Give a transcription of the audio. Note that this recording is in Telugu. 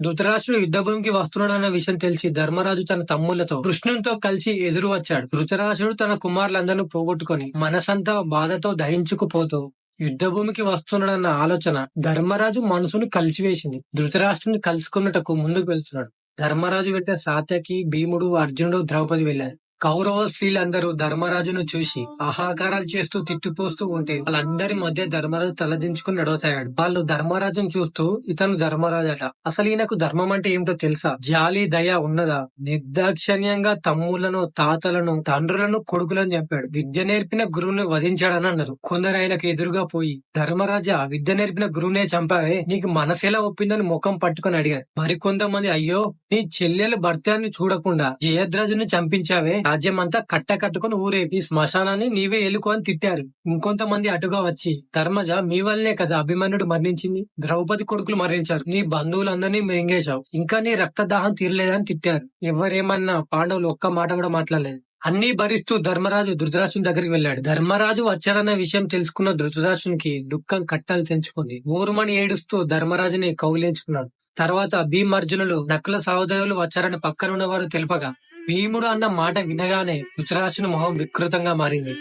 ధృతరాష్ట్రుడు యుద్ధభూమికి వస్తున్నాడన్న విషయం తెలిసి ధర్మరాజు తన తమ్ముళ్లతో కృష్ణునితో కలిసి ఎదురు వచ్చాడు. ధృతరాష్ట్రుడు తన కుమారులందరినీ పోగొట్టుకొని మనసంతా బాధతో దహించుకుపోతూ యుద్ధభూమికి వస్తున్నాడన్న ఆలోచన ధర్మరాజు మనసును కలిచివేసింది. ధృతరాష్ట్రుని కలుసుకున్నటకు ముందుకు వెళ్తున్నాడు. ధర్మరాజు వెంట సాత్యకి, భీముడు, అర్జునుడు, ద్రౌపది వెళ్లారు. కౌరవ స్త్రీలందరూ ధర్మరాజును చూసి ఆహాకారాలు చేస్తూ తిట్టిపోస్తూ ఉంటే వాళ్ళందరి మధ్య ధర్మరాజు తలదించుకుని నడవసాగాడు. వాళ్ళు ధర్మరాజును చూస్తూ ఇతను ధర్మరాజట, అసలు ఈయనకు ధర్మం అంటే ఏమిటో తెలుసా, జాలి దయ ఉన్నదా, నిర్దాక్షిణ్యంగా తమ్ములను, తాతలను, తండ్రులను, కొడుకులను చంపాడు, విద్య నేర్పిన గురువుని వధించాడని అన్నారు. కొందరు ఆయనకు ఎదురుగా పోయి, ధర్మరాజా, విద్య నేర్పిన గురువునే చంపావే, నీకు మనసెలా ఒప్పిందని ముఖం పట్టుకుని అడిగారు. మరికొంతమంది, అయ్యో నీ చెల్లెలు భర్తని చూడకుండా జయద్రథుని చంపించావే, రాజ్యం అంతా కట్టుకుని ఊరేపి శ్మశానాన్ని నీవే ఎలుకో అని తిట్టారు. ఇంకొంతమంది అటుగా వచ్చి, ధర్మజ, మీ వల్లనే కదా అభిమన్యుడు మరణించింది, ద్రౌపది కొడుకులు మరణించారు, నీ బంధువులందరినీ మింగేశావు, ఇంకా నీ రక్తదాహం తీరలేదని తిట్టారు. ఎవరేమన్నా పాండవులు ఒక్క మాట కూడా మాట్లాడలేదు. అన్ని భరిస్తూ ధర్మరాజు ధృతరాష్ట్రుని దగ్గరికి వెళ్ళాడు. ధర్మరాజు వచ్చాడన్న విషయం తెలుసుకున్న ధృతరాష్ట్రునికి దుఃఖం కట్టలు తెంచుకుంది. ఊరుమని ఏడుస్తూ ధర్మరాజుని కౌగిలించుకున్నాడు. తర్వాత భీమార్జునులు, నకుల సహోదరులు వచ్చారని పక్కనున్న వారు తెలుపగా, భీముడు అన్న మాట వినగానే ధృతరాష్ట్రుని మొహం వికృతంగా మారింది.